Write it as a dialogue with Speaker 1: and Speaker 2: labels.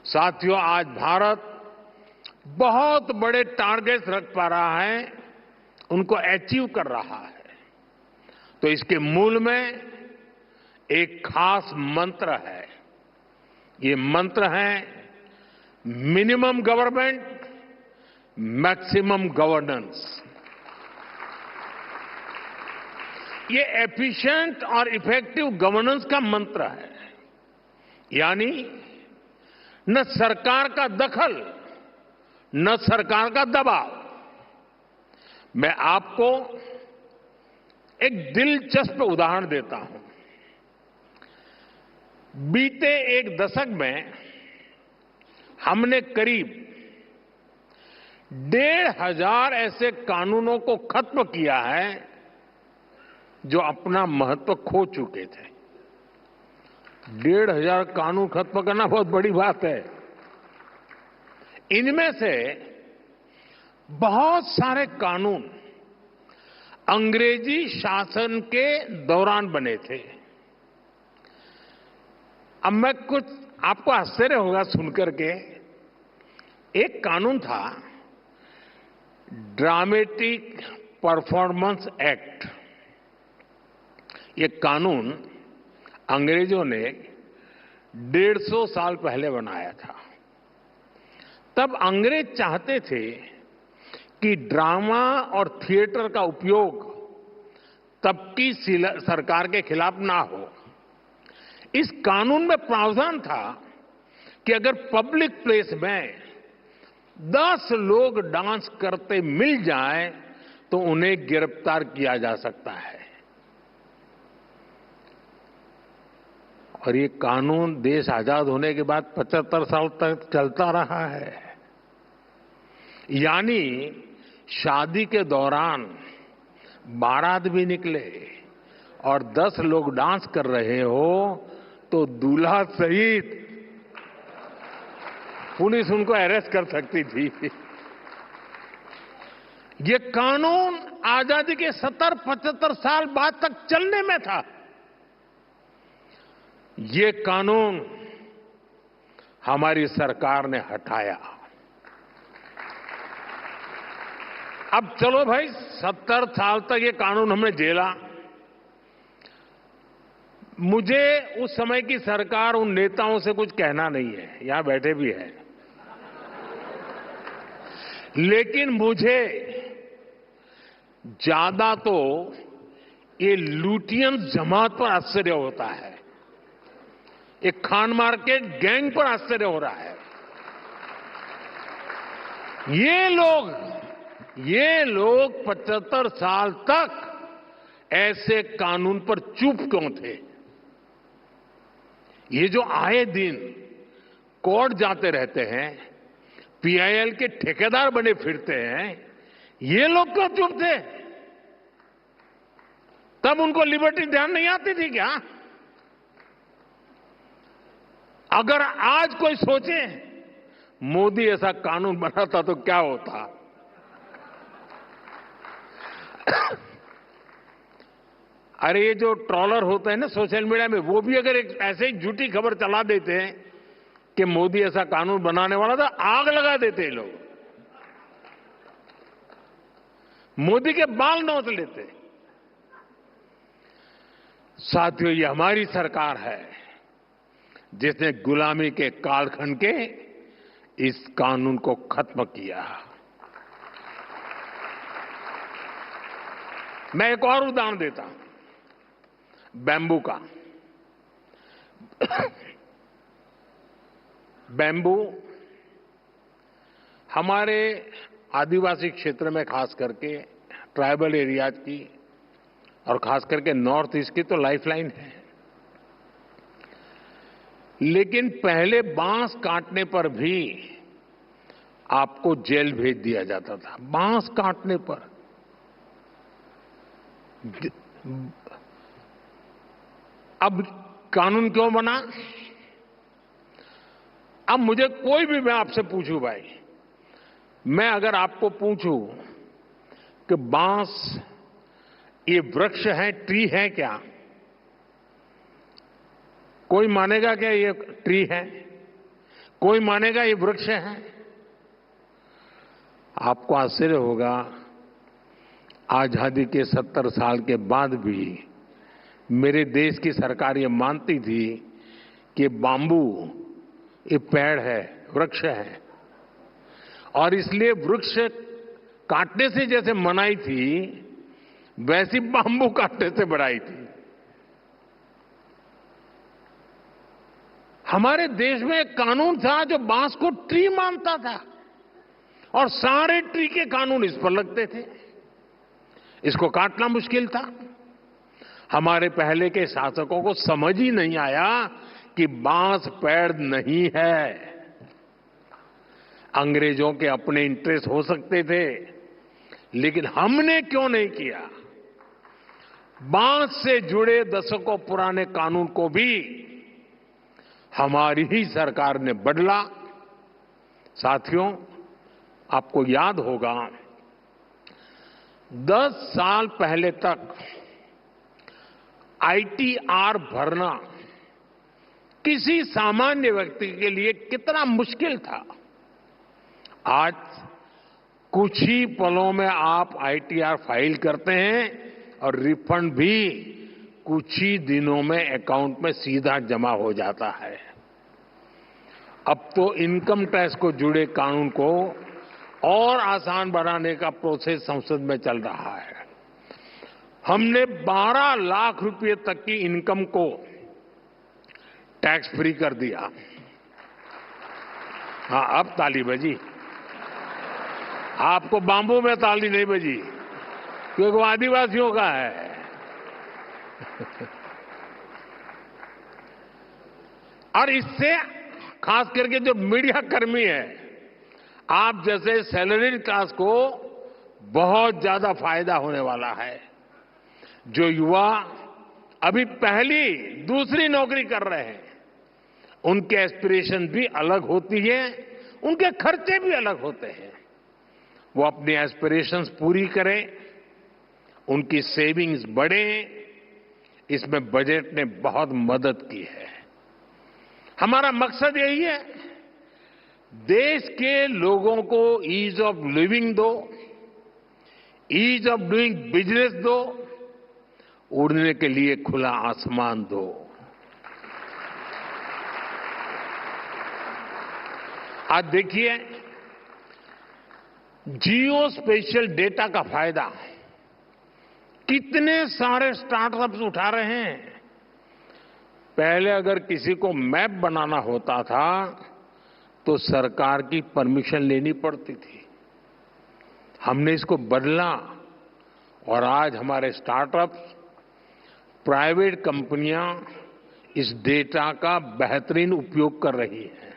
Speaker 1: साथियों, आज भारत बहुत बड़े टारगेट्स रख पा रहा है, उनको अचीव कर रहा है। तो इसके मूल में एक खास मंत्र है। ये मंत्र है मिनिमम गवर्नमेंट, मैक्सिमम गवर्नेंस। ये एफिशिएंट और इफेक्टिव गवर्नेंस का मंत्र है। यानी न सरकार का दखल, न सरकार का दबाव। मैं आपको एक दिलचस्प उदाहरण देता हूं। बीते एक दशक में हमने करीब 1,500 ऐसे कानूनों को खत्म किया है जो अपना महत्व खो चुके थे। 1,500 कानून खत्म करना बहुत बड़ी बात है। इनमें से बहुत सारे कानून अंग्रेजी शासन के दौरान बने थे। अब मैं कुछ आपको आश्चर्य होगा सुनकर के, एक कानून था ड्रामेटिक परफॉर्मेंस एक्ट। ये कानून अंग्रेजों ने 150 साल पहले बनाया था। तब अंग्रेज चाहते थे कि ड्रामा और थिएटर का उपयोग तब की सरकार के खिलाफ ना हो। इस कानून में प्रावधान था कि अगर पब्लिक प्लेस में 10 लोग डांस करते मिल जाएं तो उन्हें गिरफ्तार किया जा सकता है। और ये कानून देश आजाद होने के बाद 75 साल तक चलता रहा है। यानी शादी के दौरान बारात भी निकले और 10 लोग डांस कर रहे हो तो दूल्हा सहित पुलिस उनको अरेस्ट कर सकती थी। ये कानून आजादी के 70-75 साल बाद तक चलने में था। ये कानून हमारी सरकार ने हटाया। अब चलो भाई, 70 साल तक ये कानून हमने झेला। मुझे उस समय की सरकार, उन नेताओं से कुछ कहना नहीं है, यहां बैठे भी हैं। लेकिन मुझे ज्यादा तो ये लुटियन जमात पर आश्चर्य होता है। एक खान मार्केट गैंग पर आश्चर्य हो रहा है। ये लोग 75 साल तक ऐसे कानून पर चुप क्यों थे? ये जो आए दिन कोर्ट जाते रहते हैं, पीआईएल के ठेकेदार बने फिरते हैं, ये लोग क्यों चुप थे? तब उनको लिबर्टी ध्यान नहीं आती थी क्या? अगर आज कोई सोचे मोदी ऐसा कानून बनाता तो क्या होता? अरे ये जो ट्रॉलर होते हैं ना सोशल मीडिया में, वो भी अगर एक ऐसे ही झूठी खबर चला देते हैं कि मोदी ऐसा कानून बनाने वाला था, आग लगा देते हैं लोग। मोदी के बाल नोच लेते। साथियों, ये हमारी सरकार है जिसने गुलामी के कालखंड के इस कानून को खत्म किया। मैं एक और उदाहरण देता हूं, बैम्बू का। बैम्बू हमारे आदिवासी क्षेत्र में, खास करके ट्राइबल एरियाज की और खास करके नॉर्थ ईस्ट की तो लाइफलाइन है। लेकिन पहले बांस काटने पर भी आपको जेल भेज दिया जाता था। बांस काटने पर। अब कानून क्यों बना? अब मुझे कोई भी, मैं आपसे पूछूं भाई, मैं अगर आपको पूछूं कि बांस ये वृक्ष है, ट्री है क्या? कोई मानेगा क्या ये ट्री है? कोई मानेगा ये वृक्ष है? आपको आश्चर्य होगा, आजादी के 70 साल के बाद भी मेरे देश की सरकार ये मानती थी कि बाम्बू ये पेड़ है, वृक्ष है, और इसलिए वृक्ष काटने से जैसे मनाई थी, वैसी बाम्बू काटने से बढ़ाई थी। हमारे देश में एक कानून था जो बांस को ट्री मानता था, और सारे ट्री के कानून इस पर लगते थे। इसको काटना मुश्किल था। हमारे पहले के शासकों को समझ ही नहीं आया कि बांस पेड़ नहीं है। अंग्रेजों के अपने इंटरेस्ट हो सकते थे, लेकिन हमने क्यों नहीं किया? बांस से जुड़े दशकों पुराने कानून को भी हमारी ही सरकार ने बदला। साथियों, आपको याद होगा, 10 साल पहले तक आईटीआर भरना किसी सामान्य व्यक्ति के लिए कितना मुश्किल था। आज कुछ ही पलों में आप आईटीआर फाइल करते हैं और रिफंड भी कुछ ही दिनों में अकाउंट में सीधा जमा हो जाता है। अब तो इनकम टैक्स को जुड़े कानून को और आसान बनाने का प्रोसेस संसद में चल रहा है। हमने 12 लाख रुपए तक की इनकम को टैक्स फ्री कर दिया। हाँ, अब ताली बजी। आपको बाम्बू में ताली नहीं बजी, क्योंकि वो आदिवासियों का है। और इससे खास करके जो मीडिया कर्मी है, आप जैसे सैलरीड क्लास को बहुत ज्यादा फायदा होने वाला है। जो युवा अभी पहली दूसरी नौकरी कर रहे हैं, उनके एस्पिरेशन भी अलग होती है, उनके खर्चे भी अलग होते हैं। वो अपनी एस्पिरेशंस पूरी करें, उनकी सेविंग्स बढ़े, इसमें बजट ने बहुत मदद की है। हमारा मकसद यही है, देश के लोगों को ईज ऑफ लिविंग दो, ईज ऑफ डूइंग बिजनेस दो, उड़ने के लिए खुला आसमान दो। आज देखिए, जियो स्पेशल डेटा का फायदा कितने सारे स्टार्टअप्स उठा रहे हैं। पहले अगर किसी को मैप बनाना होता था तो सरकार की परमिशन लेनी पड़ती थी। हमने इसको बदला और आज हमारे स्टार्टअप्स, प्राइवेट कंपनियां इस डेटा का बेहतरीन उपयोग कर रही हैं।